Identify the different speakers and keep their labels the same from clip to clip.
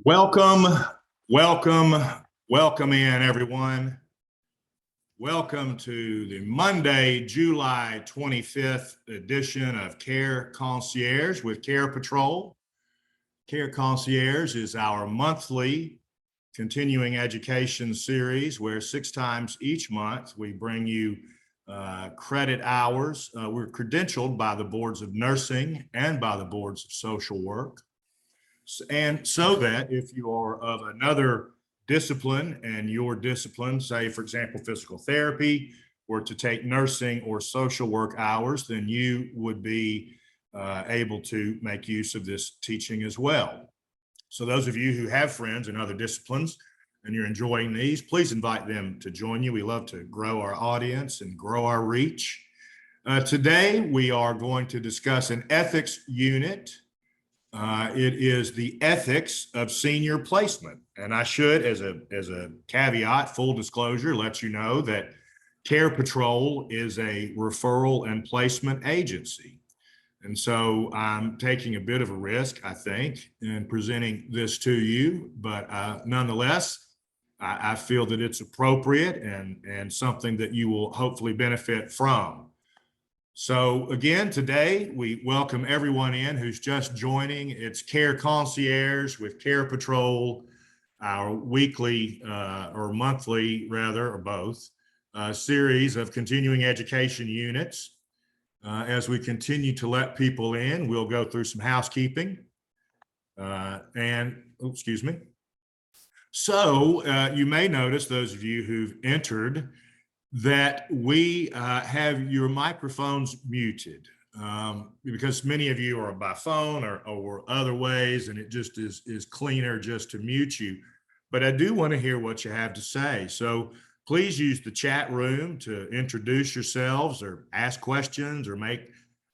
Speaker 1: Welcome, welcome, welcome in, everyone. Welcome to the Monday, July 25th edition of Care Concierge with CarePatrol. Care Concierge is our monthly continuing education series where 6 times each month we bring you credit hours. We're credentialed by the boards of nursing and by the boards of social work. And so that if you are of another discipline and your discipline, say, for example, physical therapy, were to take nursing or social work hours, then you would be able to make use of this teaching as well. So those of you who have friends in other disciplines and you're enjoying these, please invite them to join you. We love to grow our audience and grow our reach. Today, we are going to discuss an ethics unit. It is the ethics of senior placement. And I should, as a caveat, full disclosure, let you know that CarePatrol is a referral and placement agency. And so I'm taking a bit of a risk, I think, in presenting this to you. But nonetheless, I feel that it's appropriate and something that you will hopefully benefit from. So again, today we welcome everyone in who's just joining. It's Care Concierge with CarePatrol, our weekly or monthly, rather, or both, series of continuing education units. As we continue to let people in, we'll go through some housekeeping. Excuse me. So you may notice, those of you who've entered, that we have your microphones muted because many of you are by phone or other ways, and it just is cleaner just to mute you. But I do want to hear what you have to say. So please use the chat room to introduce yourselves or ask questions or make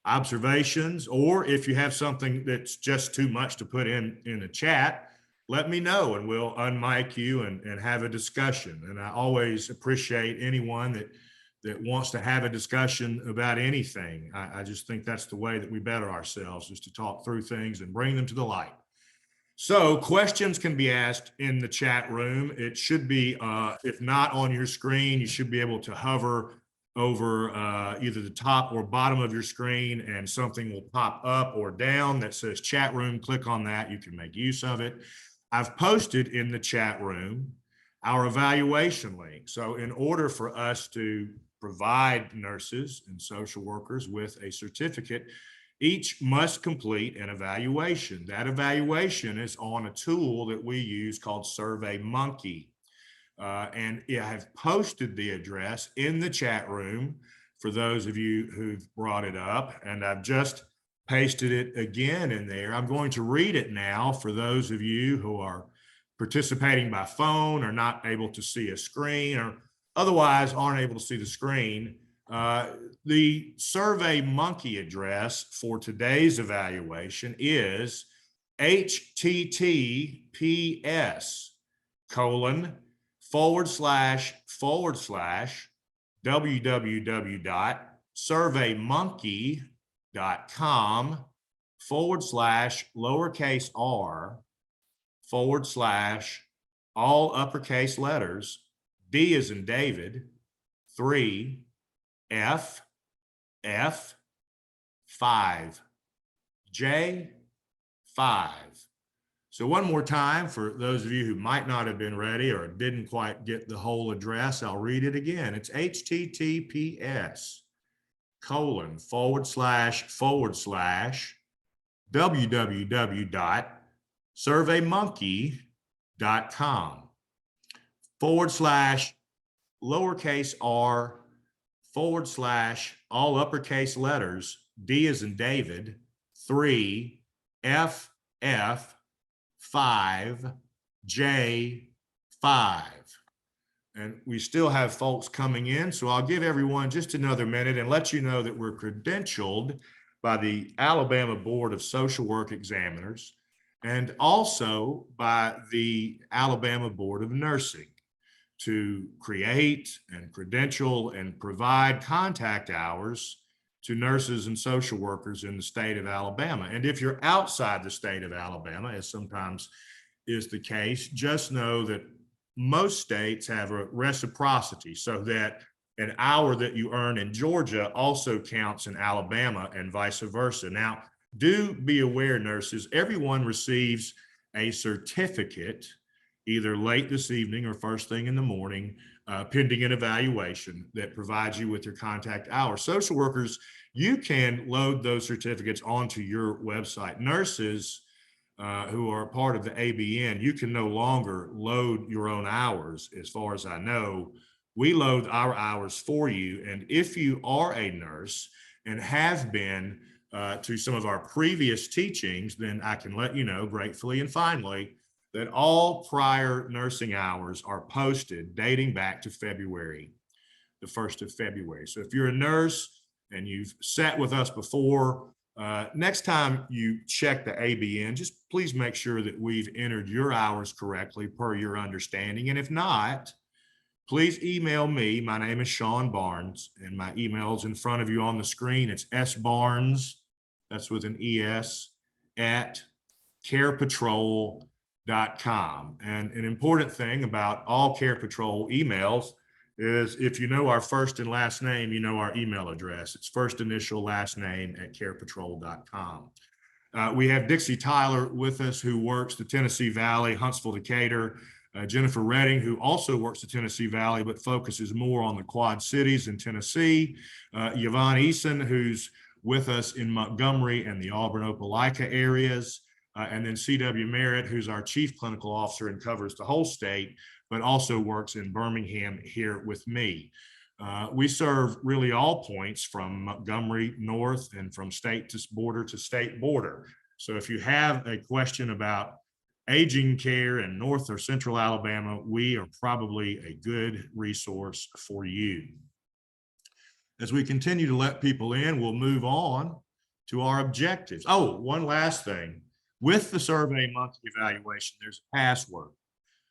Speaker 1: observations. Or if you have something that's just too much to put in the chat, let me know and we'll unmic you and have a discussion. And I always appreciate anyone that wants to have a discussion about anything. I just think that's the way that we better ourselves, is to talk through things and bring them to the light. So questions can be asked in the chat room. It should be, if not on your screen, you should be able to hover over either the top or bottom of your screen and something will pop up or down that says chat room. Click on that. You can make use of it. I've posted in the chat room our evaluation link. So in order for us to provide nurses and social workers with a certificate, each must complete an evaluation. That evaluation is on a tool that we use called SurveyMonkey. And I have posted the address in the chat room for those of you who've brought it up, and I've just pasted it again in there. I'm going to read it now for those of you who are participating by phone or not able to see a screen or otherwise aren't able to see the screen. The SurveyMonkey address for today's evaluation is https://www.surveymonkey.com/r/all uppercase letters, D as in David, 3 F 5 J 5. So one more time for those of you who might not have been ready or didn't quite get the whole address, I'll read it again. It's https://www.surveymonkey.com/r/all uppercase letters, D as in David, 3 F 5 J 5. And we still have folks coming in, so I'll give everyone just another minute and let you know that we're credentialed by the Alabama Board of Social Work Examiners and also by the Alabama Board of Nursing to create and credential and provide contact hours to nurses and social workers in the state of Alabama. And if you're outside the state of Alabama, as sometimes is the case, just know that most states have a reciprocity so that an hour that you earn in Georgia also counts in Alabama and vice versa. Now, do be aware, nurses, everyone receives a certificate either late this evening or first thing in the morning, pending an evaluation that provides you with your contact hours. Social workers, you can load those certificates onto your website. Nurses who are part of the ABN, you can no longer load your own hours. As far as I know, we load our hours for you. And if you are a nurse and have been to some of our previous teachings, then I can let you know gratefully and finally that all prior nursing hours are posted dating back to February, the 1st of February. So if you're a nurse and you've sat with us before, next time you check the ABN, just please make sure that we've entered your hours correctly per your understanding. And if not, please email me. My name is Sean Barnes, and my email is in front of you on the screen. It's sbarnes, that's with an ES, at CarePatrol.com. And an important thing about all Care Patrol emails is if you know our first and last name, you know our email address. It's first initial last name at carepatrol.com. We have Dixie Tyler with us, who works the Tennessee Valley, Huntsville, Decatur. Jennifer Redding, who also works the Tennessee Valley, but focuses more on the Quad Cities in Tennessee. Yvonne Eason, who's with us in Montgomery and the Auburn-Opelika areas. And then C.W. Merritt, who's our Chief Clinical Officer and covers the whole state, but also works in Birmingham here with me. We serve really all points from Montgomery north and from state to state border. So if you have a question about aging care in North or Central Alabama, we are probably a good resource for you. As we continue to let people in, we'll move on to our objectives. Oh, one last thing. With the survey monthly evaluation, there's a password.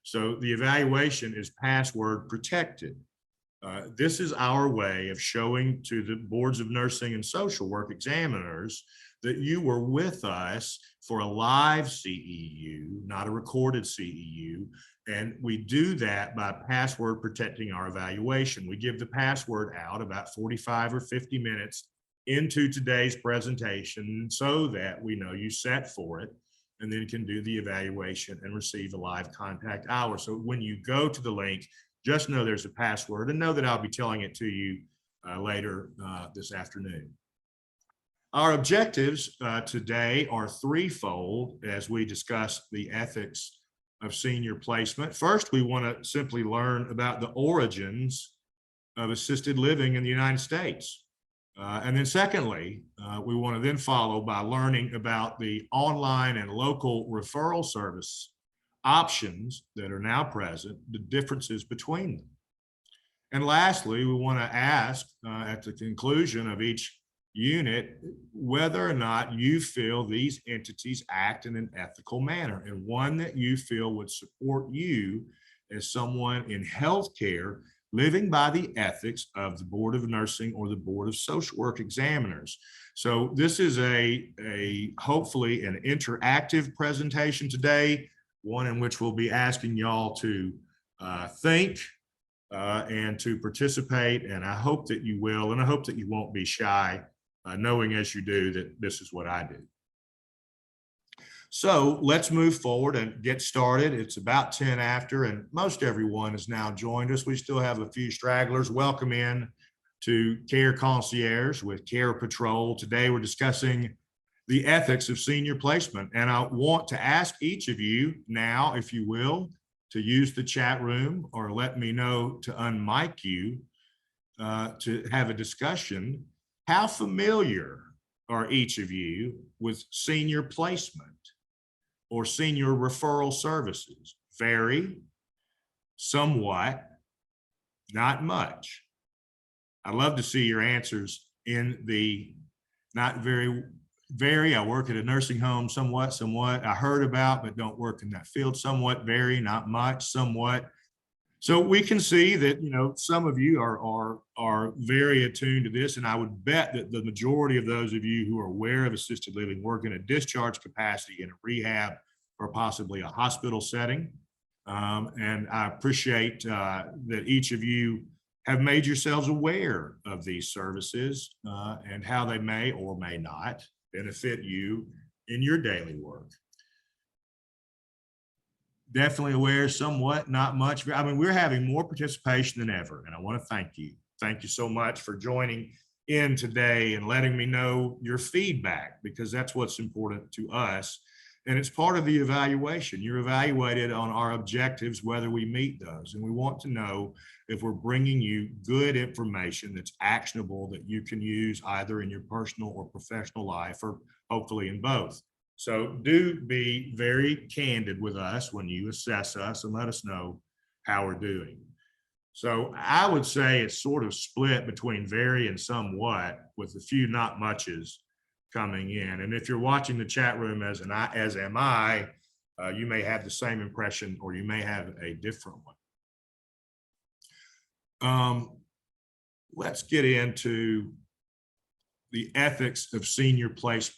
Speaker 1: So the evaluation is password protected. This is our way of showing to the boards of nursing and social work examiners that you were with us for a live CEU, not a recorded CEU. And we do that by password protecting our evaluation. We give the password out about 45 or 50 minutes into today's presentation so that we know you sat for it and then can do the evaluation and receive a live contact hour. So when you go to the link, just know there's a password and know that I'll be telling it to you later this afternoon. Our objectives today are threefold as we discuss the ethics of senior placement. First, we want to simply learn about the origins of assisted living in the United States. And then secondly, we want to then follow by learning about the online and local referral service options that are now present, the differences between them. And lastly, we want to ask at the conclusion of each unit whether or not you feel these entities act in an ethical manner and one that you feel would support you as someone in healthcare living by the ethics of the Board of Nursing or the Board of Social Work Examiners. So this is a hopefully an interactive presentation today, one in which we'll be asking y'all to think and to participate. And I hope that you will, and I hope that you won't be shy, knowing as you do that this is what I do. So let's move forward and get started. It's about 10 after, and most everyone has now joined us. We still have a few stragglers. Welcome in to Care Concierge with Care Patrol. Today we're discussing the ethics of senior placement. And I want to ask each of you now, if you will, to use the chat room or let me know to unmic you to have a discussion. How familiar are each of you with senior placement or senior referral services? Very, somewhat, not much. I'd love to see your answers in the not very, I work at a nursing home, somewhat, I heard about, but don't work in that field, somewhat, very, not much, somewhat. So we can see that, you know, some of you are very attuned to this, and I would bet that the majority of those of you who are aware of assisted living work in a discharge capacity in a rehab or possibly a hospital setting. And I appreciate that each of you have made yourselves aware of these services and how they may or may not benefit you in your daily work. Definitely aware, somewhat, not much. I mean, we're having more participation than ever, and I want to thank you. Thank you so much for joining in today and letting me know your feedback, because that's what's important to us. And it's part of the evaluation. You're evaluated on our objectives, whether we meet those. And we want to know if we're bringing you good information that's actionable that you can use either in your personal or professional life, or hopefully in both. So do be very candid with us when you assess us and let us know how we're doing. So I would say it's sort of split between very and somewhat, with a few not muches coming in. And if you're watching the chat room as am I, you may have the same impression, or you may have a different one. Let's get into the ethics of senior placement.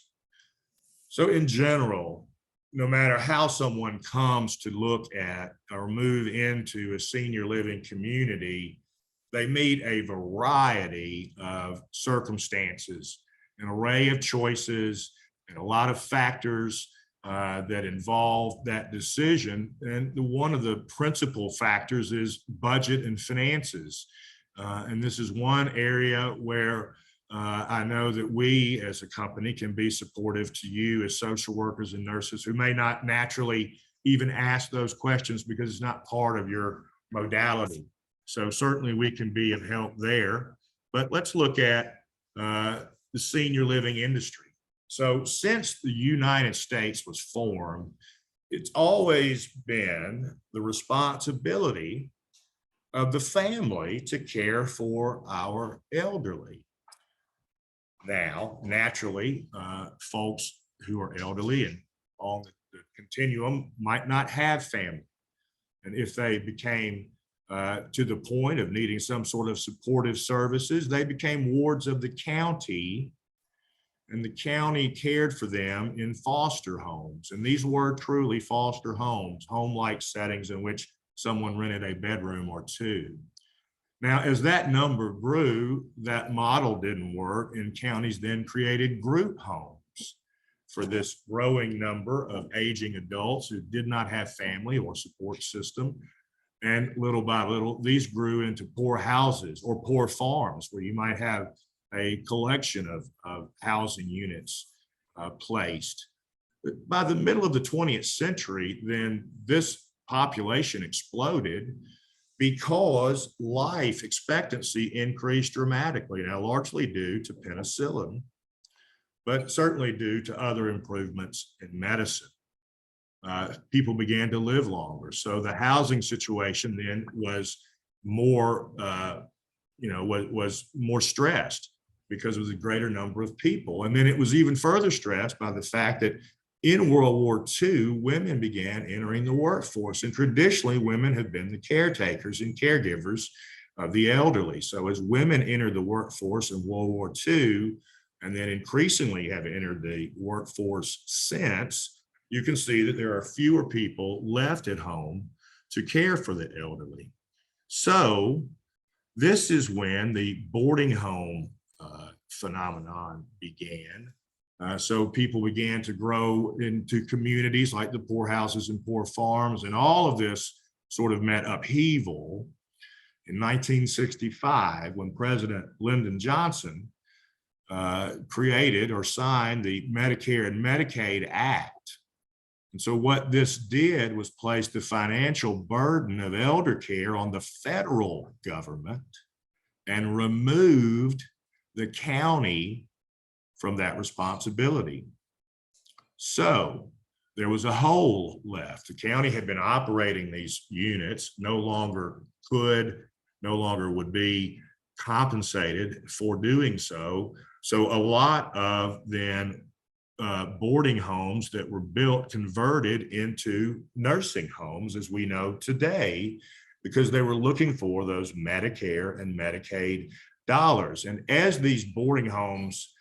Speaker 1: So in general, no matter how someone comes to look at or move into a senior living community, they meet a variety of circumstances, an array of choices, and a lot of factors that involve that decision. And one of the principal factors is budget and finances. And this is one area where I know that we as a company can be supportive to you as social workers and nurses who may not naturally even ask those questions because it's not part of your modality. So certainly we can be of help there. But let's look at the senior living industry. So since the United States was formed, it's always been the responsibility of the family to care for our elderly. Now, naturally, folks who are elderly and on the continuum might not have family. And if they became to the point of needing some sort of supportive services, they became wards of the county, and the county cared for them in foster homes. And these were truly foster homes, home-like settings in which someone rented a bedroom or two. Now, as that number grew, that model didn't work, and counties then created group homes for this growing number of aging adults who did not have family or support system. And little by little, these grew into poor houses or poor farms, where you might have a collection of housing units placed. But by the middle of the 20th century, then this population exploded, because life expectancy increased dramatically, now largely due to penicillin, but certainly due to other improvements in medicine. People began to live longer. So the housing situation then was more, was more stressed because of the greater number of people. And then it was even further stressed by the fact that in World War II, women began entering the workforce, and traditionally women have been the caretakers and caregivers of the elderly. So as women entered the workforce in World War II, and then increasingly have entered the workforce since, you can see that there are fewer people left at home to care for the elderly. So this is when the boarding home phenomenon began. So people began to grow into communities like the poorhouses and poor farms, and all of this sort of met upheaval in 1965 when President Lyndon Johnson created or signed the Medicare and Medicaid Act. And so what this did was place the financial burden of elder care on the federal government and removed the county from that responsibility. So there was a hole left. The county had been operating these units, no longer would be compensated for doing so. So a lot of then boarding homes that were built converted into nursing homes, as we know today, because they were looking for those Medicare and Medicaid dollars. And as these boarding homes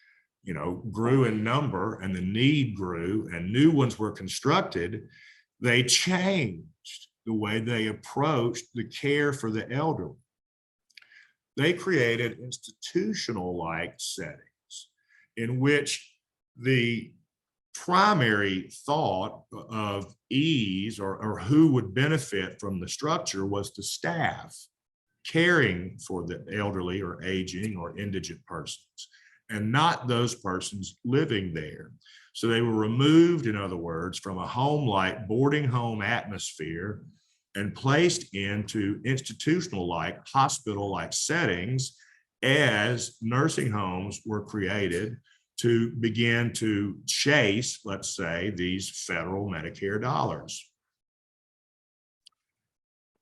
Speaker 1: grew in number and the need grew and new ones were constructed, they changed the way they approached the care for the elderly. They created institutional-like settings in which the primary thought of ease or who would benefit from the structure was the staff caring for the elderly or aging or indigent persons, and not those persons living there. So they were removed, in other words, from a home-like boarding home atmosphere and placed into institutional-like, hospital-like settings as nursing homes were created to begin to chase, let's say, these federal Medicare dollars.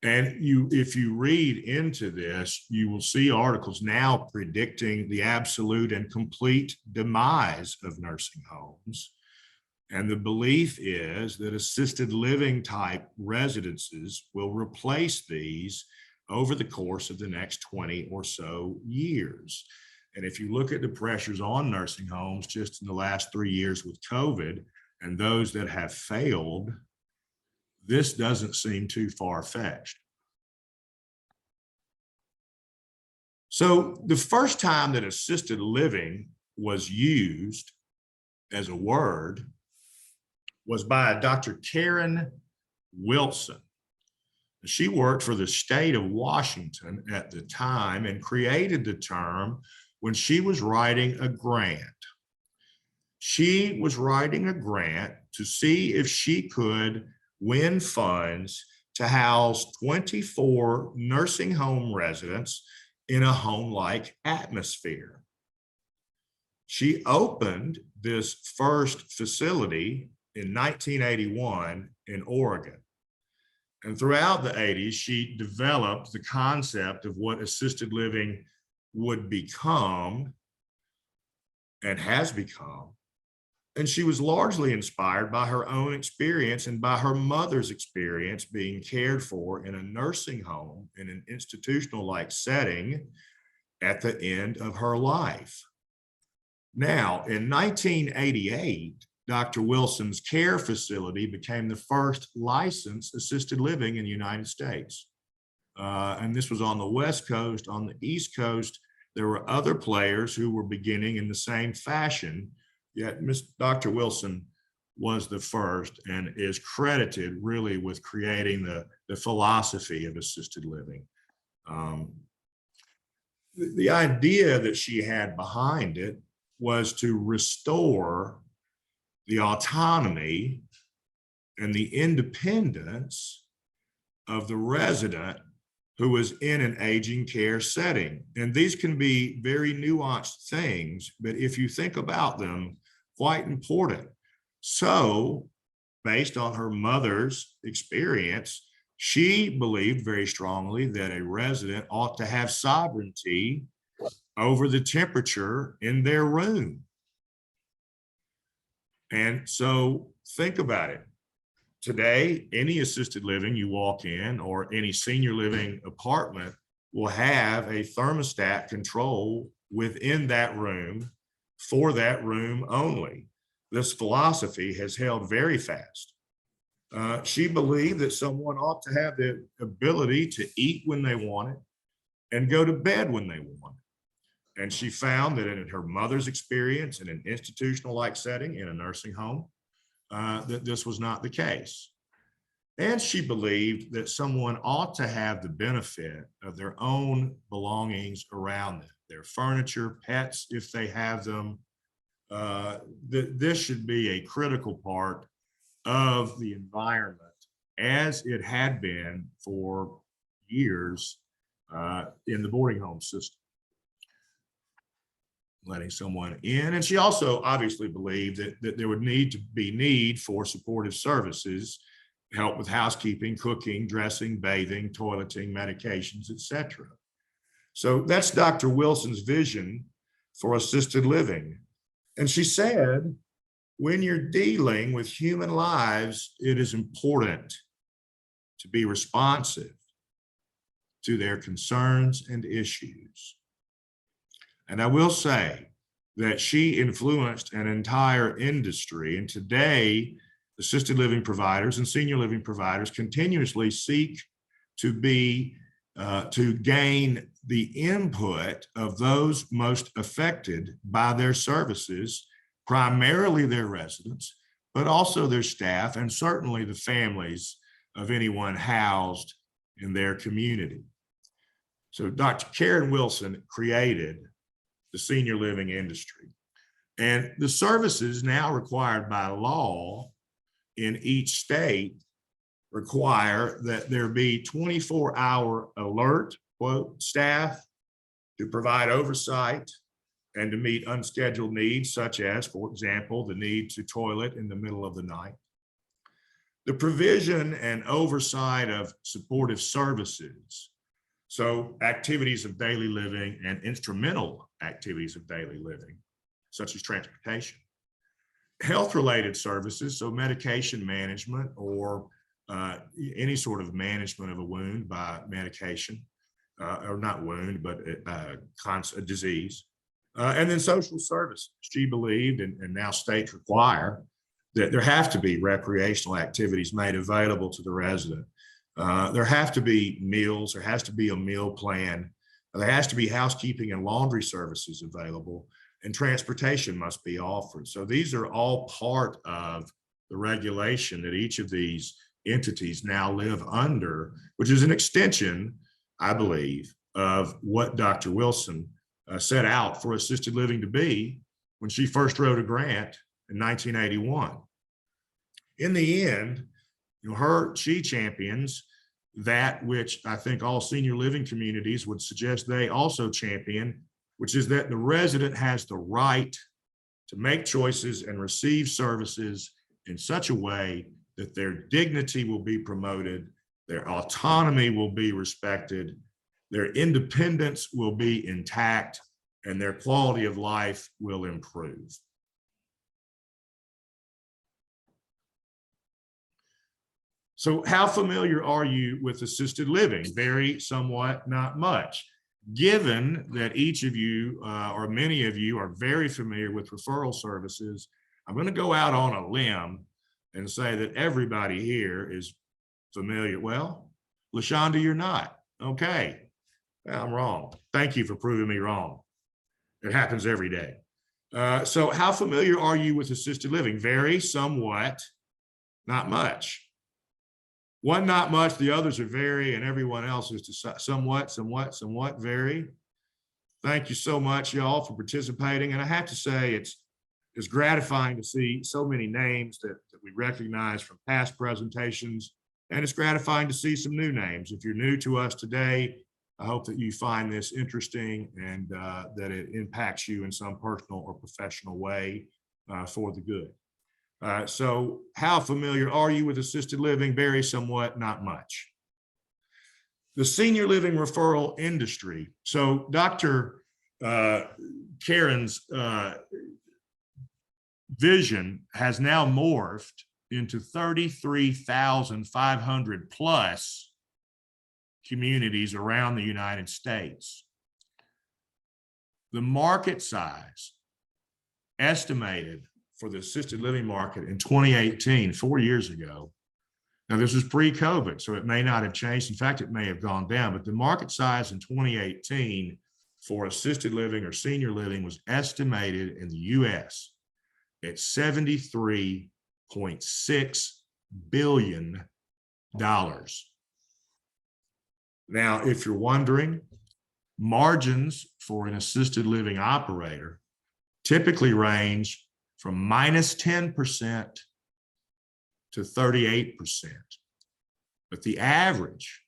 Speaker 1: And if you read into this, you will see articles now predicting the absolute and complete demise of nursing homes. And the belief is that assisted living type residences will replace these over the course of the next 20 or so years. And if you look at the pressures on nursing homes just in the last 3 years with COVID and those that have failed, this doesn't seem too far-fetched. So the first time that assisted living was used as a word was by Dr. Karen Wilson. She worked for the state of Washington at the time and created the term when she was writing a grant. She was writing a grant to see if she could win funds to house 24 nursing home residents in a home-like atmosphere. She opened this first facility in 1981 in Oregon. And throughout the 80s, she developed the concept of what assisted living would become and has become. And she was largely inspired by her own experience and by her mother's experience being cared for in a nursing home in an institutional-like setting at the end of her life. Now, in 1988, Dr. Wilson's care facility became the first licensed assisted living in the United States. And this was on the West Coast. On the East Coast, there were other players who were beginning in the same fashion, yet Dr. Wilson was the first and is credited really with creating the philosophy of assisted living. The idea that she had behind it was to restore the autonomy and the independence of the resident who is in an aging care setting. And these can be very nuanced things, but if you think about them, quite important. So, based on her mother's experience, she believed very strongly that a resident ought to have sovereignty over the temperature in their room. And so think about it. Today, any assisted living you walk in or any senior living apartment will have a thermostat control within that room for that room only. This philosophy has held very fast. She believed that someone ought to have the ability to eat when they want it and go to bed when they want it. And she found that in her mother's experience in an institutional-like setting in a nursing home, that this was not the case. And she believed that someone ought to have the benefit of their own belongings around them, their furniture, pets, if they have them. This should be a critical part of the environment as it had been for years in the boarding home system. Letting someone in. And she also obviously believed that there would need to be need for supportive services, help with housekeeping, cooking, dressing, bathing, toileting, medications, etc. So that's Dr. Wilson's vision for assisted living. And she said, when you're dealing with human lives, it is important to be responsive to their concerns and issues. And I will say, that she influenced an entire industry. And today, assisted living providers and senior living providers continuously seek to gain the input of those most affected by their services, primarily their residents, but also their staff, and certainly the families of anyone housed in their community. So Dr. Karen Wilson created the senior living industry. And the services now required by law in each state require that there be 24-hour alert, quote, staff to provide oversight and to meet unscheduled needs, such as, for example, the need to toilet in the middle of the night. The provision and oversight of supportive services, so activities of daily living and instrumental activities of daily living, such as transportation. Health-related services, so medication management or any sort of management of a wound by medication, or not wound, but a disease. And then social services. She believed, and now states require, that there have to be recreational activities made available to the resident. There have to be meals, there has to be a meal plan, there has to be housekeeping and laundry services available, and transportation must be offered. So these are all part of the regulation that each of these entities now live under, which is an extension, I believe, of what Dr. Wilson set out for assisted living to be when she first wrote a grant in 1981. In the end, she champions that which I think all senior living communities would suggest they also champion, which is that the resident has the right to make choices and receive services in such a way that their dignity will be promoted, their autonomy will be respected, their independence will be intact, and their quality of life will improve. So how familiar are you with assisted living? Very, somewhat, not much. Given that each of you or many of you are very familiar with referral services, I'm going to go out on a limb and say that everybody here is familiar. Well, LaShonda, you're not. Okay, I'm wrong. Thank you for proving me wrong. It happens every day. So how familiar are you with assisted living? Very, somewhat, not much. One, not much, the others are very, and everyone else is to somewhat, very. Thank you so much, y'all, for participating. And I have to say, it's gratifying to see so many names that we recognize from past presentations, and it's gratifying to see some new names. If you're new to us today, I hope that you find this interesting and that it impacts you in some personal or professional way for the good. So how familiar are you with assisted living? Very, somewhat, not much. The senior living referral industry. So Dr. Karen's vision has now morphed into 33,500 plus communities around the United States. The market size estimated for the assisted living market in 2018, 4 years ago. Now, this was pre-COVID, so it may not have changed. In fact, it may have gone down, but the market size in 2018 for assisted living or senior living was estimated in the US at $73.6 billion. Now, if you're wondering, margins for an assisted living operator typically range from minus 10% to 38%. But the average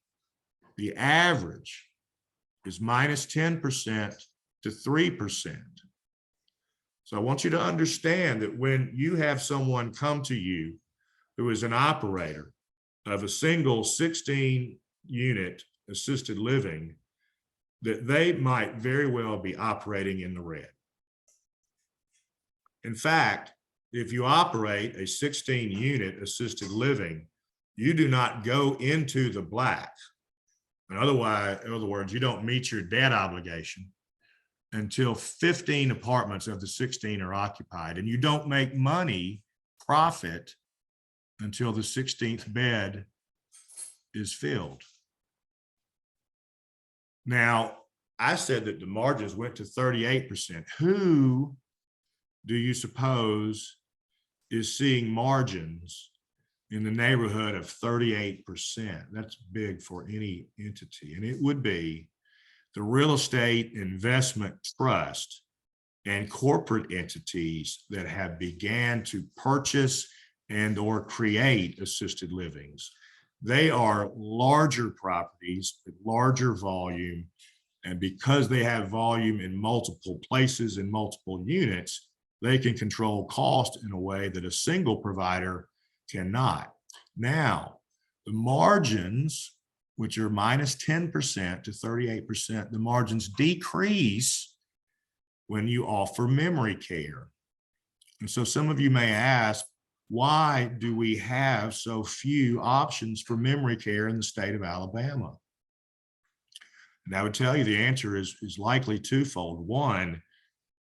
Speaker 1: is minus 10% to 3%. So I want you to understand that when you have someone come to you who is an operator of a single 16-unit assisted living, that they might very well be operating in the red. In fact, if you operate a 16-unit assisted living, you do not go into the black. In other words, you don't meet your debt obligation. until 15 apartments of the 16 are occupied, and you don't make profit until the 16th bed is filled. Now, I said that the margins went to 38%. Who do you suppose is seeing margins in the neighborhood of 38%? That's big for any entity. And it would be the real estate investment trust and corporate entities that have began to purchase and or create assisted livings. They are larger properties with larger volume. And because they have volume in multiple places and multiple units, they can control cost in a way that a single provider cannot. Now, the margins, which are minus 10% to 38%, the margins decrease when you offer memory care. And so some of you may ask, why do we have so few options for memory care in the state of Alabama? And I would tell you the answer is likely twofold. One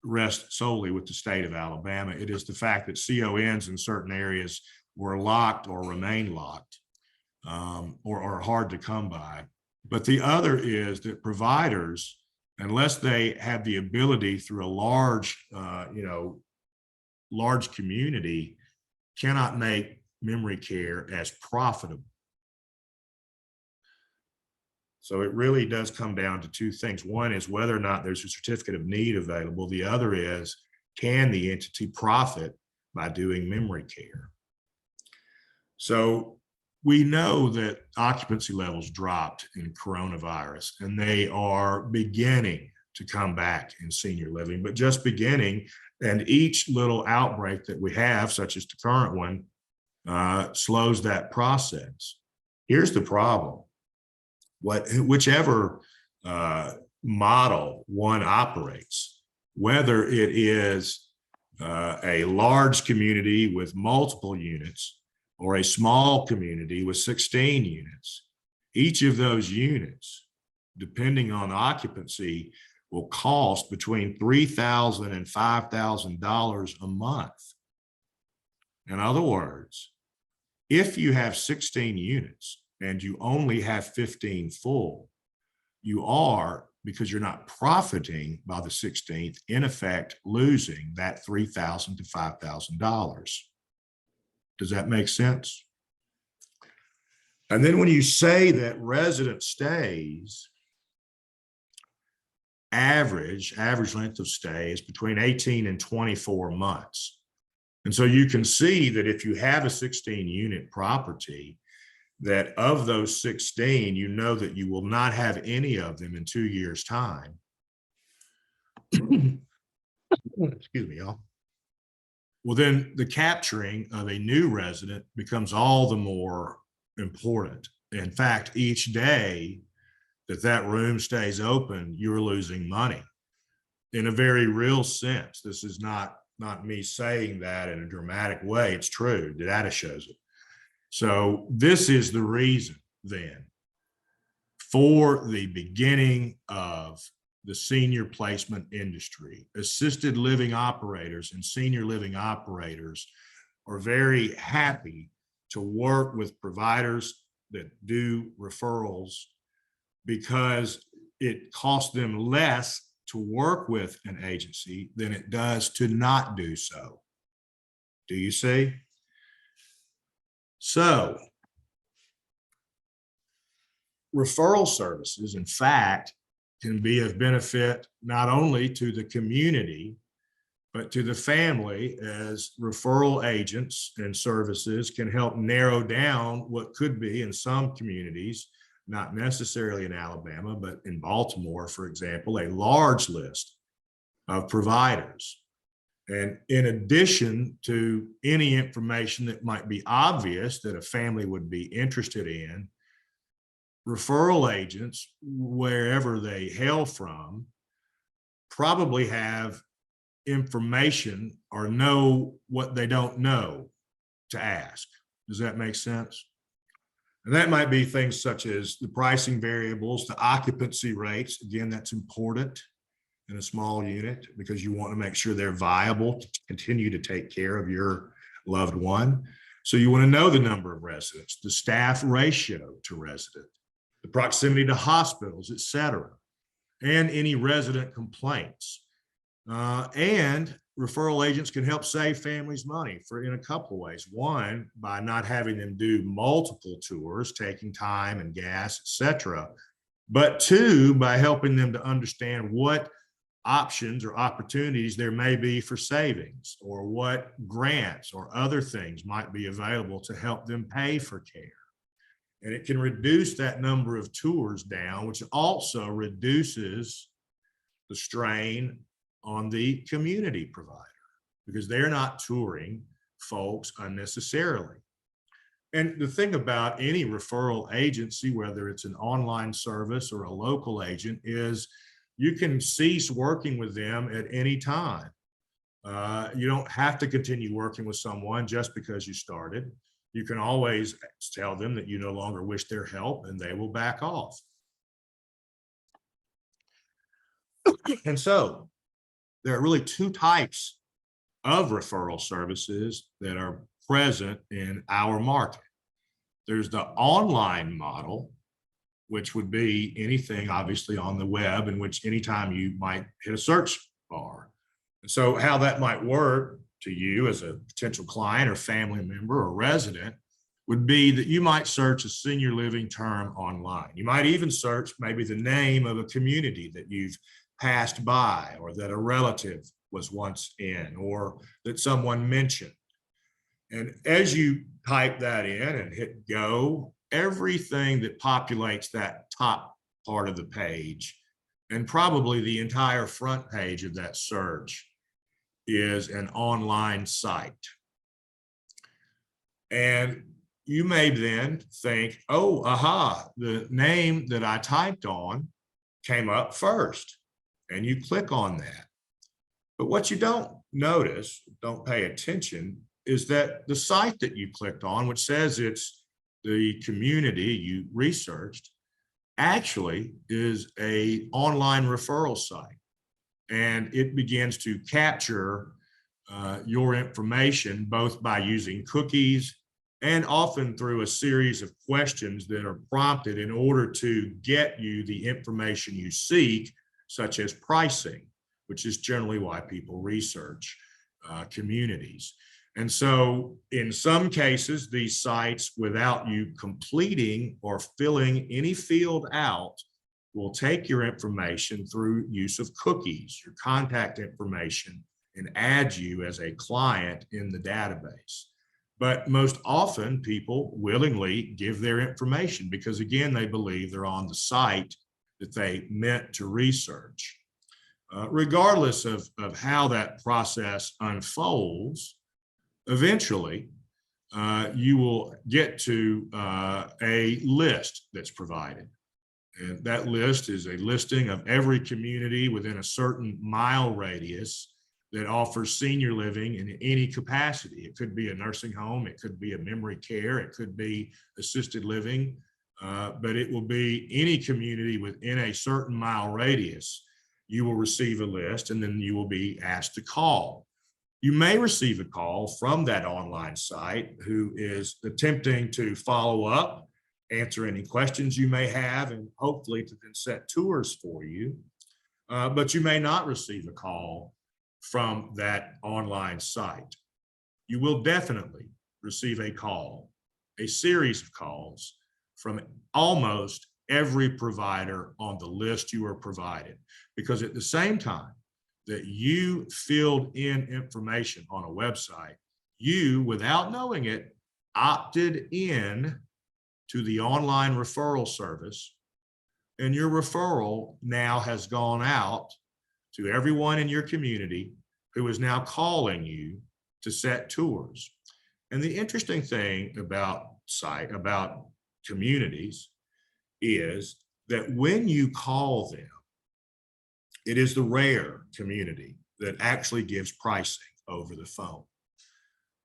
Speaker 1: rests solely with the state of Alabama. It is the fact that CONs in certain areas were locked or remain locked, or are hard to come by. But the other is that providers, unless they have the ability through a large community, cannot make memory care as profitable. So it really does come down to two things. One is whether or not there's a certificate of need available. The other is, can the entity profit by doing memory care? So we know that occupancy levels dropped in coronavirus, and they are beginning to come back in senior living, but just beginning. And each little outbreak that we have, such as the current one, slows that process. Here's the problem. Whichever model one operates, whether it is a large community with multiple units or a small community with 16 units, each of those units, depending on occupancy, will cost between $3,000 and $5,000 a month. In other words, if you have 16 units and you only have 15 full, you are, because you're not profiting by the 16th, in effect losing that $3,000 to $5,000. Does that make sense? And then when you say that resident stays, average length of stay is between 18 and 24 months. And so you can see that if you have a 16 unit property, that of those 16, you know that you will not have any of them in 2 years' time. Excuse me, y'all. Well, then the capturing of a new resident becomes all the more important. In fact, each day that room stays open, you're losing money in a very real sense. This is not me saying that in a dramatic way. It's true. The data shows it. So this is the reason then for the beginning of the senior placement industry. Assisted living operators and senior living operators are very happy to work with providers that do referrals, because it costs them less to work with an agency than it does to not do so. Do you see? So, referral services, in fact, can be of benefit not only to the community, but to the family, as referral agents and services can help narrow down what could be in some communities, not necessarily in Alabama, but in Baltimore, for example, a large list of providers. And in addition to any information that might be obvious that a family would be interested in, referral agents, wherever they hail from, probably have information or know what they don't know to ask. Does that make sense? And that might be things such as the pricing variables, the occupancy rates. Again, that's important. in a small unit because you want to make sure they're viable to continue to take care of your loved one. So you want to know the number of residents, the staff ratio to resident, the proximity to hospitals, et cetera, and any resident complaints. And referral agents can help save families money in a couple of ways. One, by not having them do multiple tours, taking time and gas, et cetera. But two, by helping them to understand what options or opportunities there may be for savings, or what grants or other things might be available to help them pay for care. And it can reduce that number of tours down, which also reduces the strain on the community provider because they're not touring folks unnecessarily. And the thing about any referral agency, whether it's an online service or a local agent, is you can cease working with them at any time. You don't have to continue working with someone just because you started. You can always tell them that you no longer wish their help and they will back off. And so there are really two types of referral services that are present in our market. There's the online model, which would be anything obviously on the web, in which anytime you might hit a search bar. And so how that might work to you as a potential client or family member or resident would be that you might search a senior living term online. You might even search maybe the name of a community that you've passed by, or that a relative was once in, or that someone mentioned. And as you type that in and hit go, everything that populates that top part of the page, and probably the entire front page of that search, is an online site. And you may then think, oh, aha, the name that I typed on came up first, and you click on that. But what you don't notice, don't pay attention, is that the site that you clicked on, which says it's the community you researched, actually is an online referral site. And it begins to capture your information, both by using cookies and often through a series of questions that are prompted in order to get you the information you seek, such as pricing, which is generally why people research communities. And so in some cases, these sites, without you completing or filling any field out, will take your information through use of cookies, your contact information, and add you as a client in the database. But most often people willingly give their information because, again, they believe they're on the site that they meant to research. Regardless of how that process unfolds, eventually you will get to a list that's provided. And that list is a listing of every community within a certain mile radius that offers senior living in any capacity. It could be a nursing home, it could be a memory care, it could be assisted living, but it will be any community within a certain mile radius. You will receive a list, and then you will be asked to call. You may receive a call from that online site who is attempting to follow up, answer any questions you may have, and hopefully to then set tours for you. But you may not receive a call from that online site. You will definitely receive a call, a series of calls from almost every provider on the list you are provided, because at the same time that you filled in information on a website, you, without knowing it, opted in to the online referral service, and your referral now has gone out to everyone in your community who is now calling you to set tours. And the interesting thing about communities is that when you call them, it is the rare community that actually gives pricing over the phone.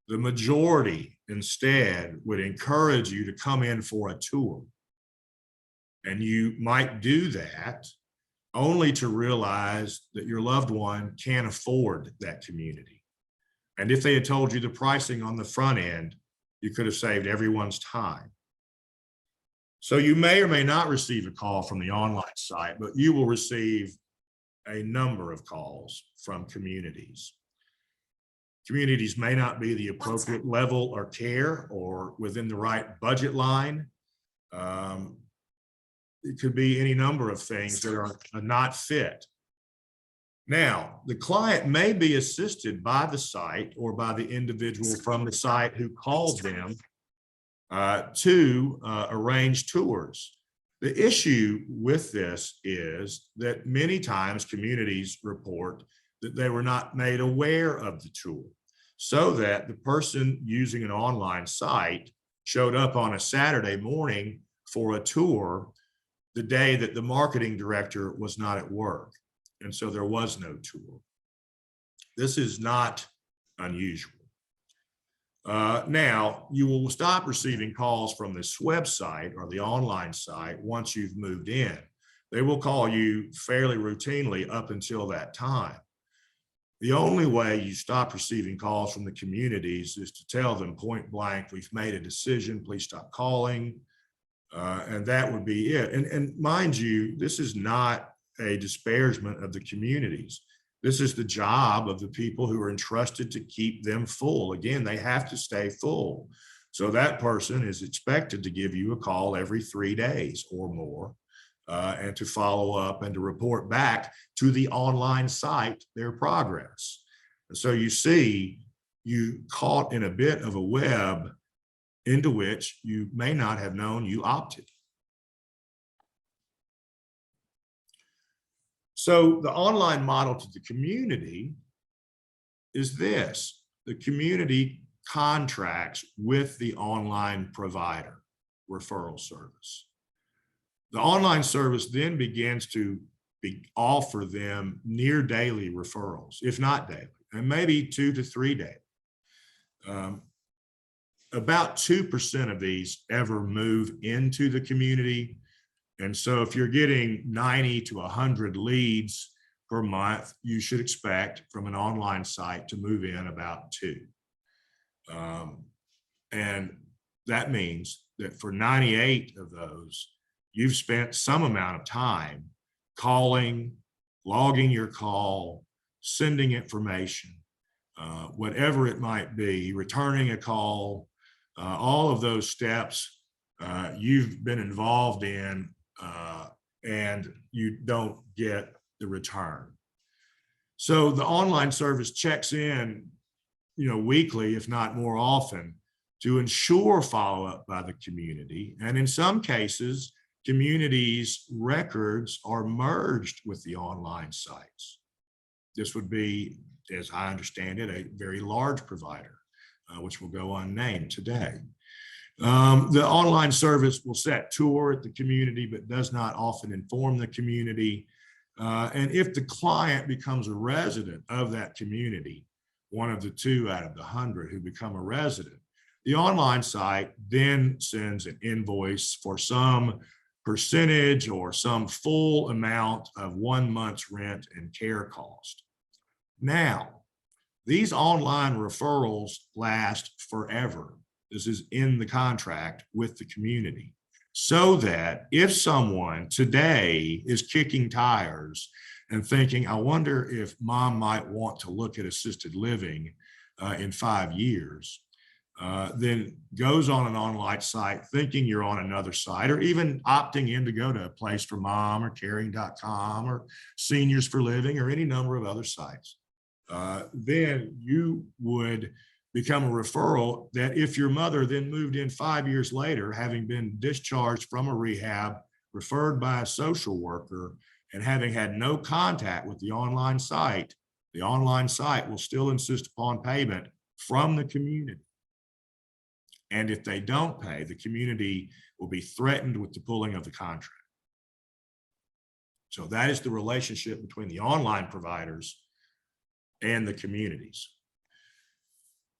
Speaker 1: The majority instead would encourage you to come in for a tour. And you might do that only to realize that your loved one can't afford that community. And if they had told you the pricing on the front end, you could have saved everyone's time. So you may or may not receive a call from the online site, but you will receive a number of calls from communities. Communities may not be the appropriate level or care or within the right budget line. It could be any number of things that are not fit. Now, the client may be assisted by the site or by the individual from the site who called them to arrange tours. The issue with this is that many times communities report that they were not made aware of the tour, so that the person using an online site showed up on a Saturday morning for a tour the day that the marketing director was not at work. And so there was no tour. This is not unusual. Now, you will stop receiving calls from this website or the online site once you've moved in. They will call you fairly routinely up until that time. The only way you stop receiving calls from the communities is to tell them point blank, we've made a decision, please stop calling. And that would be it. And mind you, this is not a disparagement of the communities. This is the job of the people who are entrusted to keep them full. Again, they have to stay full. So that person is expected to give you a call every 3 days or more, and to follow up and to report back to the online site their progress. And so you see, you caught in a bit of a web into which you may not have known you opted. So the online model to the community is this: the community contracts with the online provider referral service. The online service then begins to offer them near daily referrals, if not daily, and maybe 2 to 3 daily. About 2% of these ever move into the community. And so if you're getting 90 to 100 leads per month, you should expect from an online site to move in about 2. And that means that for 98 of those, you've spent some amount of time calling, logging your call, sending information, whatever it might be, returning a call, all of those steps you've been involved in, and you don't get the return. So the online service checks in, weekly, if not more often, to ensure follow-up by the community. And in some cases, communities' records are merged with the online sites. This would be, as I understand it, a very large provider, which will go unnamed today. The online service will set tour at the community, but does not often inform the community. And if the client becomes a resident of that community, one of the 2 out of the 100 who become a resident, the online site then sends an invoice for some percentage or some full amount of 1 month's rent and care cost. Now, these online referrals last forever. This is in the contract with the community, so that if someone today is kicking tires and thinking, I wonder if mom might want to look at assisted living in 5 years, then goes on an online site thinking you're on another site, or even opting in to go to a Place for Mom or caring.com or Seniors for Living or any number of other sites, then you would become a referral that if your mother then moved in 5 years later, having been discharged from a rehab, referred by a social worker, and having had no contact with the online site will still insist upon payment from the community. And if they don't pay, the community will be threatened with the pulling of the contract. So that is the relationship between the online providers and the communities.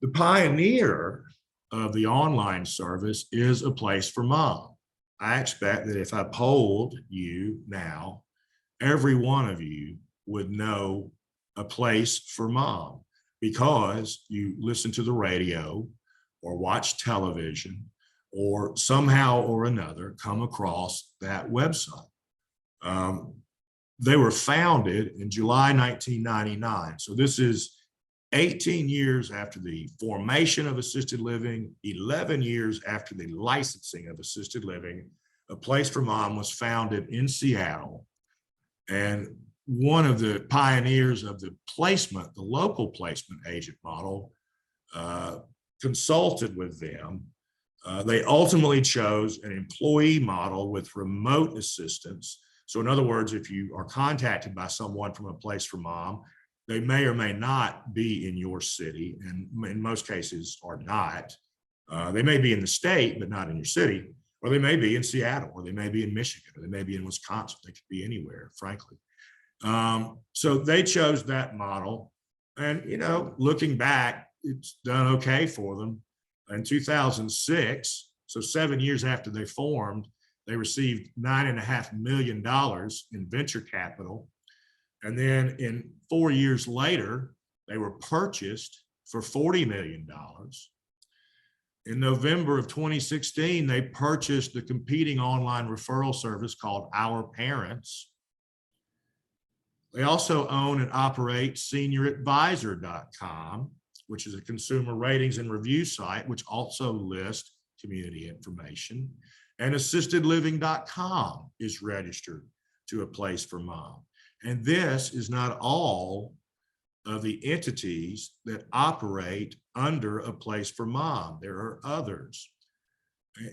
Speaker 1: The pioneer of the online service is a Place for Mom. I expect that if I polled you now, every one of you would know a place for mom because you listen to the radio or watch television or somehow or another come across that website. They were founded in July 1999. So this is 18 years after the formation of assisted living, 11 years after the licensing of assisted living. A Place for Mom was founded in Seattle. And one of the pioneers of the placement, the local placement agent model, consulted with them. They ultimately chose an employee model with remote assistance. So in other words, if you are contacted by someone from A Place for Mom, they may or may not be in your city, and in most cases are not. They may be in the state, but not in your city, or they may be in Seattle, or they may be in Michigan, or they may be in Wisconsin. They could be anywhere, frankly. So they chose that model. And, you know, looking back, it's done okay for them. In 2006, so 7 years after they formed, they received $9.5 million in venture capital. And then in 4 years later, they were purchased for $40 million. In November of 2016, they purchased the competing online referral service called Our Parents. They also own and operate senioradvisor.com, which is a consumer ratings and review site, which also lists community information. And assistedliving.com is registered to A Place for Mom. And this is not all of the entities that operate under A Place for Mom. There are others.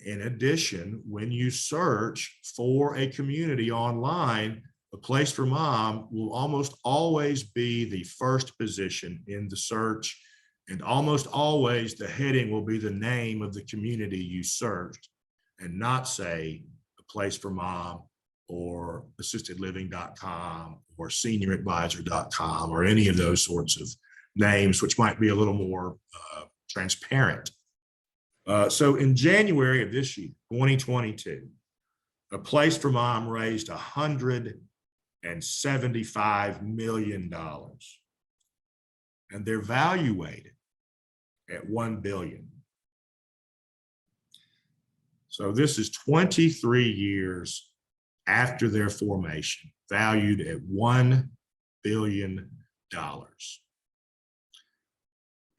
Speaker 1: In addition, when you search for a community online, A Place for Mom will almost always be the first position in the search, and almost always the heading will be the name of the community you searched, and not say A Place for Mom or assistedliving.com or senioradvisor.com or any of those sorts of names, which might be a little more transparent. So in January of this year, 2022, A Place for Mom raised $175 million, and they're valuated at $1 billion. So this is 23 years after their formation, valued at $1 billion.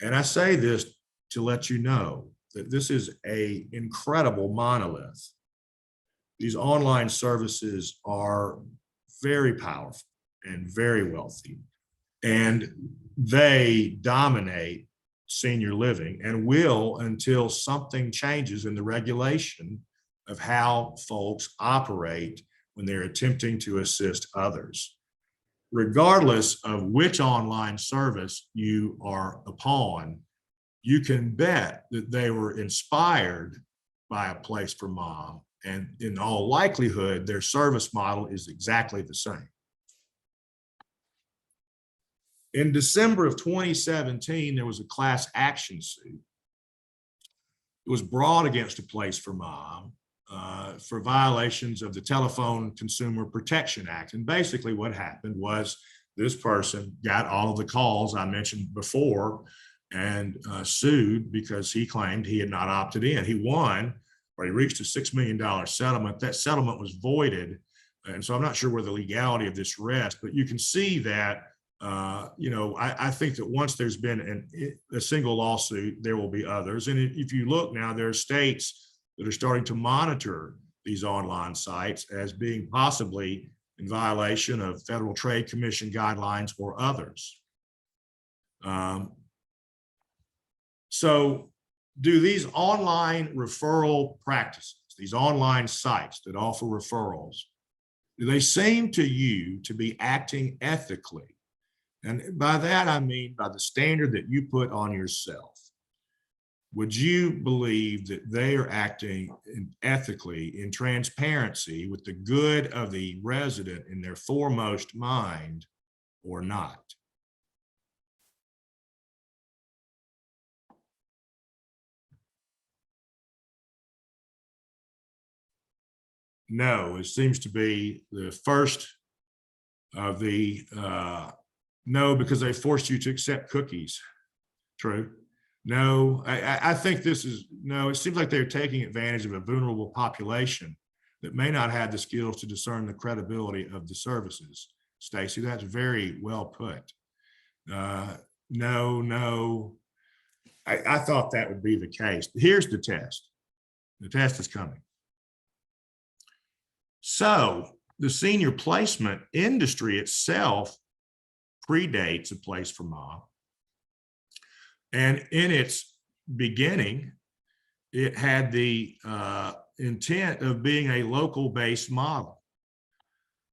Speaker 1: And I say this to let you know that this is an incredible monolith. These online services are very powerful and very wealthy, and they dominate senior living and will until something changes in the regulation of how folks operate when they're attempting to assist others. Regardless of which online service you are upon, you can bet that they were inspired by A Place for Mom, and in all likelihood, their service model is exactly the same. In December of 2017, there was a class action suit. It was brought against A Place for Mom for violations of the Telephone Consumer Protection Act. And basically what happened was this person got all of the calls I mentioned before and sued because he claimed he had not opted in. He won, or he reached a $6 million settlement. That settlement was voided. And so I'm not sure where the legality of this rests, but you can see that I think that once there's been a single lawsuit, there will be others. And if you look now, there are states that are starting to monitor these online sites as being possibly in violation of Federal Trade Commission guidelines or others. So do these online referral practices, these online sites that offer referrals, do they seem to you to be acting ethically? And by that, I mean by the standard that you put on yourself. Would you believe that they are acting ethically, in transparency, with the good of the resident in their foremost mind, or not? No, it seems to be the first of the no, because they forced you to accept cookies. True. No, I think this is, no, it seems like they're taking advantage of a vulnerable population that may not have the skills to discern the credibility of the services. Stacy, that's very well put. No. I thought that would be the case. Here's the test. The test is coming. So the senior placement industry itself predates A Place for Mom. And in its beginning, it had the intent of being a local-based model.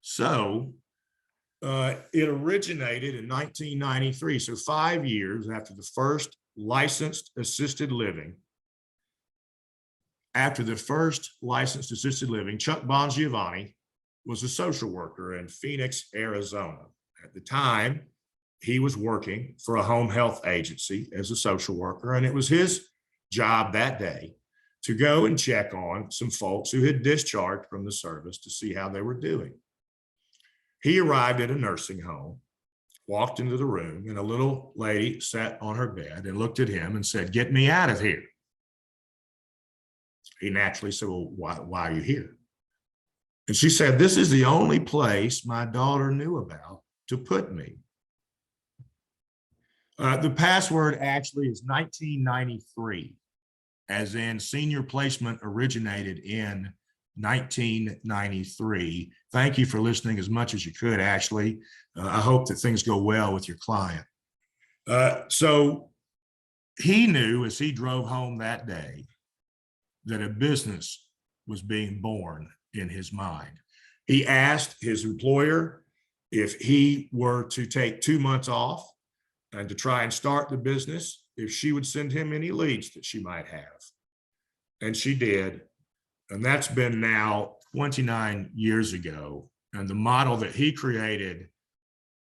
Speaker 1: So it originated in 1993, so 5 years after the first licensed assisted living. After the first licensed assisted living, Chuck Bongiovanni was a social worker in Phoenix, Arizona. At the time, he was working for a home health agency as a social worker, and it was his job that day to go and check on some folks who had discharged from the service to see how they were doing. He arrived at a nursing home, walked into the room, and a little lady sat on her bed and looked at him and said, "Get me out of here." He naturally said, "Well, why are you here?" And she said, "This is the only place my daughter knew about to put me." The password actually is 1993, as in senior placement originated in 1993. Thank you for listening as much as you could, Ashley. I hope that things go well with your client. So he knew as he drove home that day that a business was being born in his mind. He asked his employer if he were to take 2 months off and to try and start the business, if she would send him any leads that she might have. And she did. And that's been now 29 years ago. And the model that he created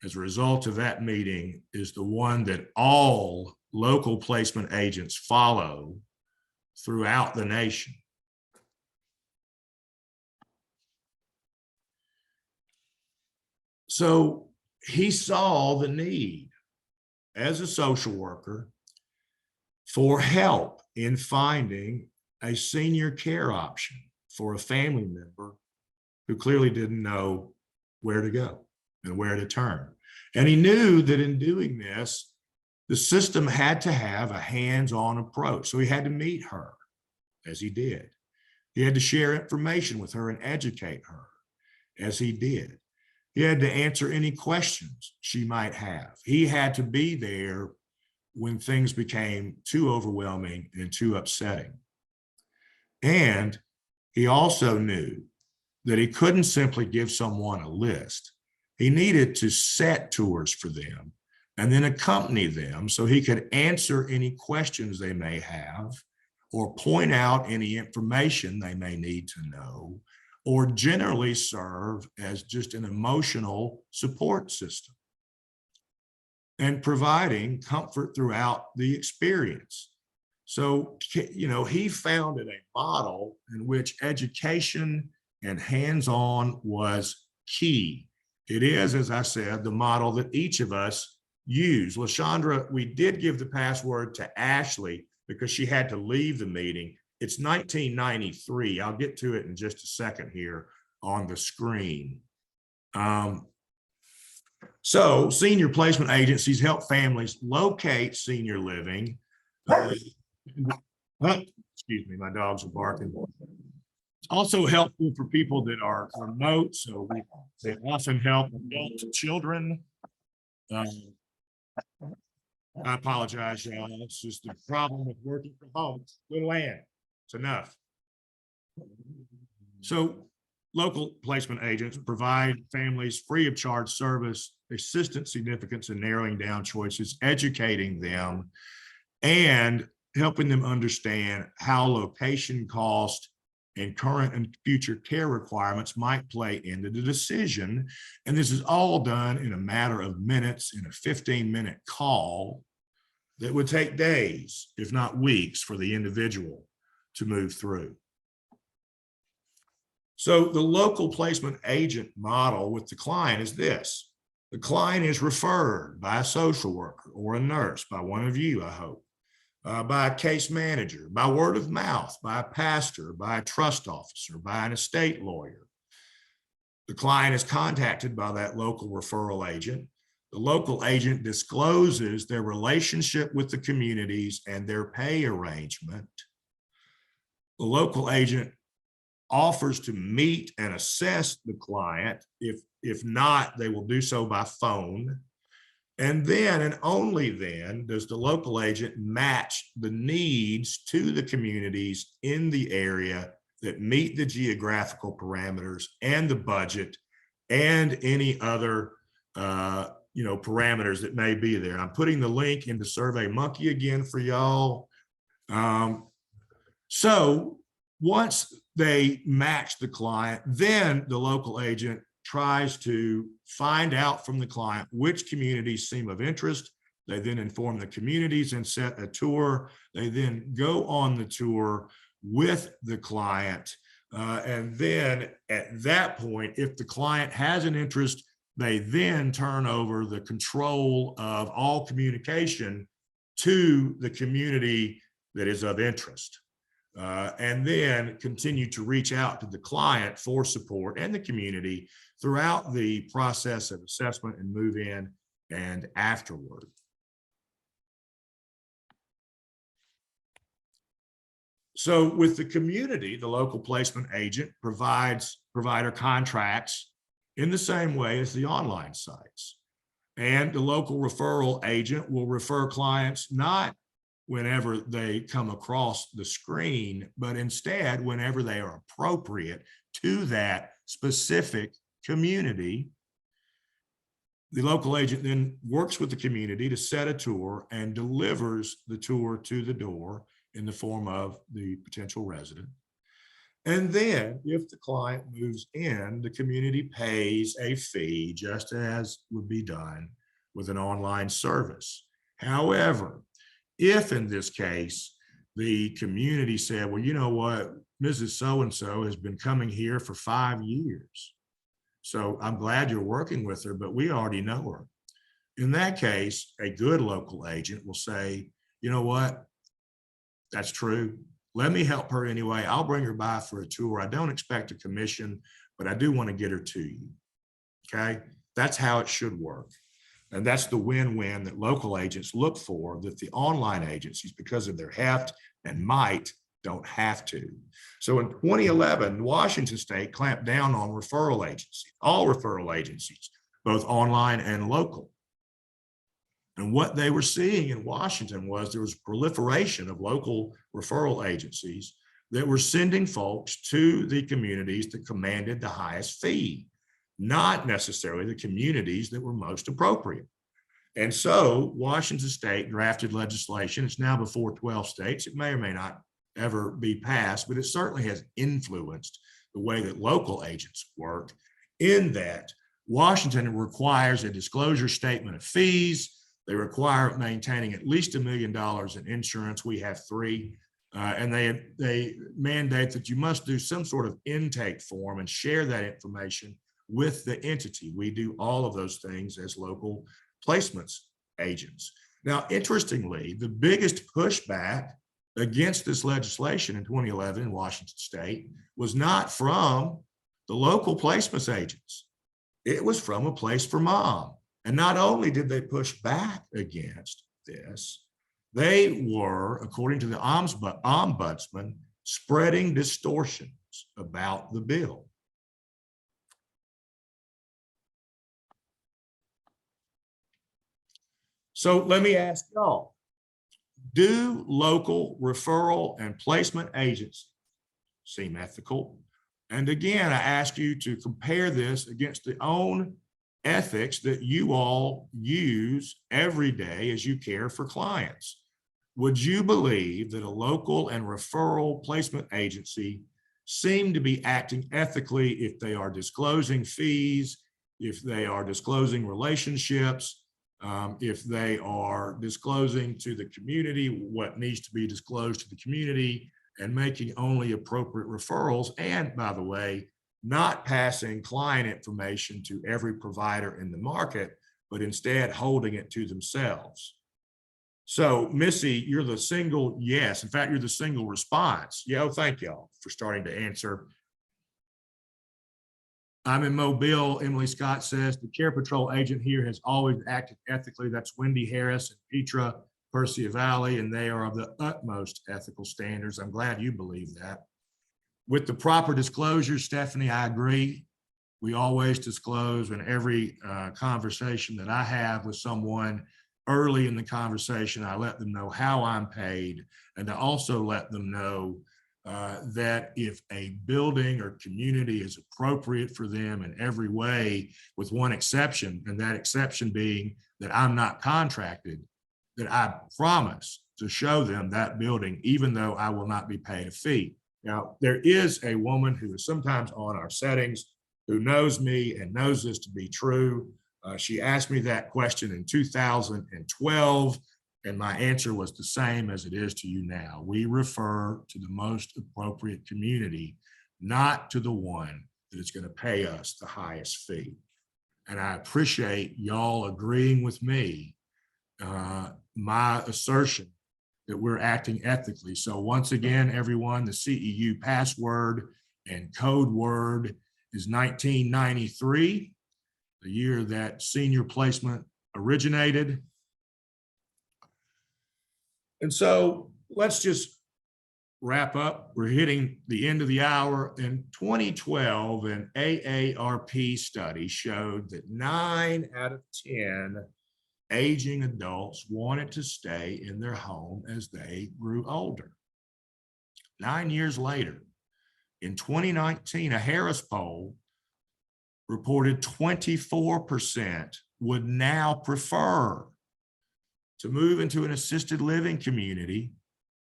Speaker 1: as a result of that meeting is the one that all local placement agents follow throughout the nation. So he saw the need as a social worker for help in finding a senior care option for a family member who clearly didn't know where to go and where to turn. And he knew that in doing this, the system had to have a hands-on approach. So he had to meet her, as he did. He had to share information with her and educate her, as he did. He had to answer any questions she might have. He had to be there when things became too overwhelming and too upsetting. And he also knew that he couldn't simply give someone a list. He needed to set tours for them and then accompany them so he could answer any questions they may have or point out any information they may need to know, or generally serve as just an emotional support system and providing comfort throughout the experience. So, he founded a model in which education and hands-on was key. It is, as I said, the model that each of us use. LaShondra, we did give the password to Ashley because she had to leave the meeting. It's 1993. I'll get to it in just a second here on the screen. So senior placement agencies help families locate senior living. Excuse me, my dogs are barking. It's also helpful for people that are remote. So they often help adult children. I apologize, y'all. It's just the problem with working from home. Little land. It's enough. So local placement agents provide families free of charge service, assistance significance in narrowing down choices, educating them, and helping them understand how location cost and current and future care requirements might play into the decision. And this is all done in a matter of minutes in a 15-minute call that would take days, if not weeks, for the individual to move through. So the local placement agent model with the client is this. The client is referred by a social worker or a nurse, by one of you, I hope, by a case manager, by word of mouth, by a pastor, by a trust officer, by an estate lawyer. The client is contacted by that local referral agent. The local agent discloses their relationship with the communities and their pay arrangement. The local agent offers to meet and assess the client. If not, they will do so by phone. And then, and only then, does the local agent match the needs to the communities in the area that meet the geographical parameters and the budget and any other parameters that may be there. I'm putting the link into SurveyMonkey again for y'all. So once they match the client, then the local agent tries to find out from the client which communities seem of interest. They then inform the communities and set a tour. They then go on the tour with the client. And then at that point, if the client has an interest, they then turn over the control of all communication to the community that is of interest. And then continue to reach out to the client for support and the community throughout the process of assessment and move in and afterward. So with the community, the local placement agent provides provider contracts in the same way as the online sites. And the local referral agent will refer clients not whenever they come across the screen, but instead whenever they are appropriate to that specific community. The local agent then works with the community to set a tour and delivers the tour to the door in the form of the potential resident. And then if the client moves in, the community pays a fee just as would be done with an online service. However, if in this case, the community said, well, you know what, Mrs. So-and-so has been coming here for 5 years. So I'm glad you're working with her, but we already know her. In that case, a good local agent will say, you know what, that's true. Let me help her anyway. I'll bring her by for a tour. I don't expect a commission, but I do want to get her to you. Okay, that's how it should work. And that's the win-win that local agents look for, that the online agencies, because of their heft and might, don't have to. So in 2011, Washington State clamped down on referral agencies, all referral agencies, both online and local. And what they were seeing in Washington was there was proliferation of local referral agencies that were sending folks to the communities that commanded the highest fee, not necessarily the communities that were most appropriate. And so Washington State drafted legislation. It's now before 12 states. It may or may not ever be passed, but it certainly has influenced the way that local agents work, in that Washington requires a disclosure statement of fees. They require maintaining at least $1 million in insurance. We have 3. And they mandate that you must do some sort of intake form and share that information with the entity. We do all of those things as local placements agents. Now, interestingly, the biggest pushback against this legislation in 2011 in Washington State was not from the local placements agents. It was from A Place for Mom. And not only did they push back against this, they were, according to the ombudsman, spreading distortions about the bill. So let me ask y'all, do local referral and placement agencies seem ethical? And again, I ask you to compare this against the own ethics that you all use every day as you care for clients. Would you believe that a local and referral placement agency seem to be acting ethically if they are disclosing fees, if they are disclosing relationships, if they are disclosing to the community what needs to be disclosed to the community, and making only appropriate referrals, and by the way, not passing client information to every provider in the market, but instead holding it to themselves. So Missy, you're the single yes. In fact, you're the single response. Yo, thank y'all for starting to answer. I'm in Mobile. Emily Scott says the Care Patrol agent here has always acted ethically. That's Wendy Harris and Petra Perciavalle, and they are of the utmost ethical standards. I'm glad you believe that. With the proper disclosure, Stephanie, I agree. We always disclose in every conversation that I have with someone. Early in the conversation, I let them know how I'm paid, and I also let them know that if a building or community is appropriate for them in every way, with one exception, and that exception being that I'm not contracted, that I promise to show them that building, even though I will not be paid a fee. Now, there is a woman who is sometimes on our settings who knows me and knows this to be true. She asked me that question in 2012, and my answer was the same as it is to you now. We refer to the most appropriate community, not to the one that is going to pay us the highest fee. And I appreciate y'all agreeing with me, my assertion that we're acting ethically. So once again, everyone, the CEU password and code word is 1993. The year that senior placement originated. And so let's just wrap up. We're hitting the end of the hour. In 2012, an AARP study showed that 9 out of 10 aging adults wanted to stay in their home as they grew older. 9 years later, in 2019, a Harris poll reported 24% would now prefer to move into an assisted living community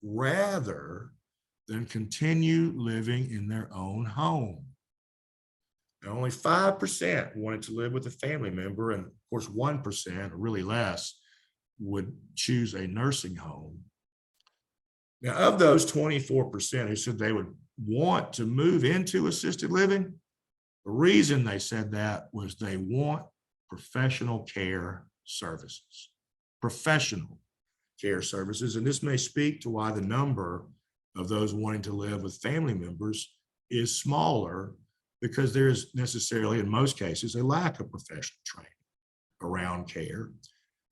Speaker 1: rather than continue living in their own home. Now, only 5% wanted to live with a family member, and of course 1%, or really less, would choose a nursing home. Now, of those 24% who said they would want to move into assisted living, the reason they said that was they want professional care services, professional care services. And this may speak to why the number of those wanting to live with family members is smaller, because there is necessarily, in most cases, a lack of professional training around care.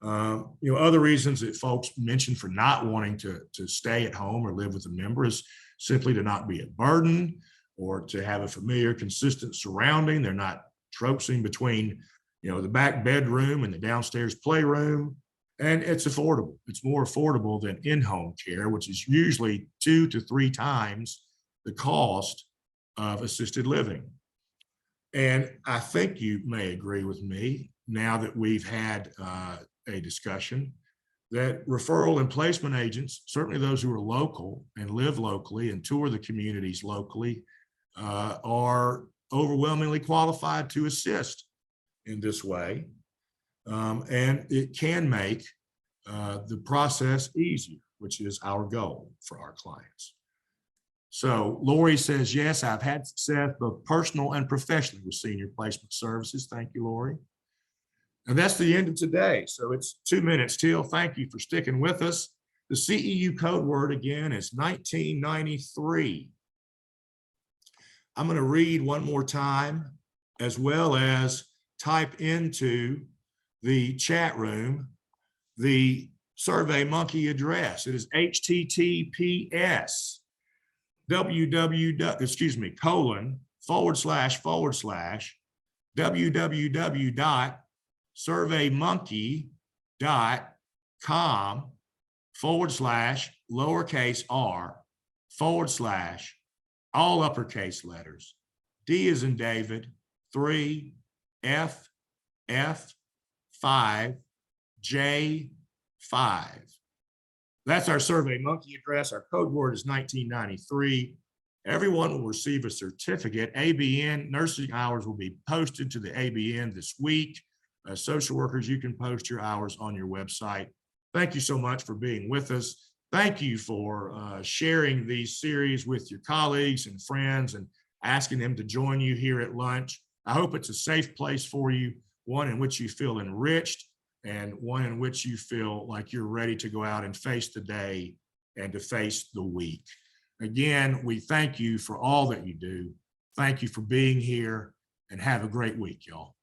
Speaker 1: Other reasons that folks mention for not wanting to stay at home or live with a member is simply to not be a burden, or to have a familiar, consistent surrounding. They're not traipsing between, the back bedroom and the downstairs playroom. And it's affordable. It's more affordable than in-home care, which is usually 2 to 3 times the cost of assisted living. And I think you may agree with me, now that we've had a discussion, that referral and placement agents, certainly those who are local and live locally and tour the communities locally, are overwhelmingly qualified to assist in this way. And it can make the process easier, which is our goal for our clients. So Lori says, yes, I've had success both personal and professionally with senior placement services. Thank you, Lori. And that's the end of today. So it's 2 minutes till. Thank you for sticking with us. The CEU code word again is 1993. I'm going to read one more time, as well as type into the chat room the SurveyMonkey address. It is https://www.surveymonkey.com/lowercase r/ all uppercase letters, D as in David, 3 F 5 J 5. That's our SurveyMonkey address. Our code word is 1993. Everyone will receive a certificate. ABN nursing hours will be posted to the ABN this week. Social workers, you can post your hours on your website. Thank you so much for being with us. Thank you for sharing these series with your colleagues and friends, and asking them to join you here at lunch. I hope it's a safe place for you, one in which you feel enriched and one in which you feel like you're ready to go out and face the day and to face the week. Again, we thank you for all that you do. Thank you for being here, and have a great week, y'all.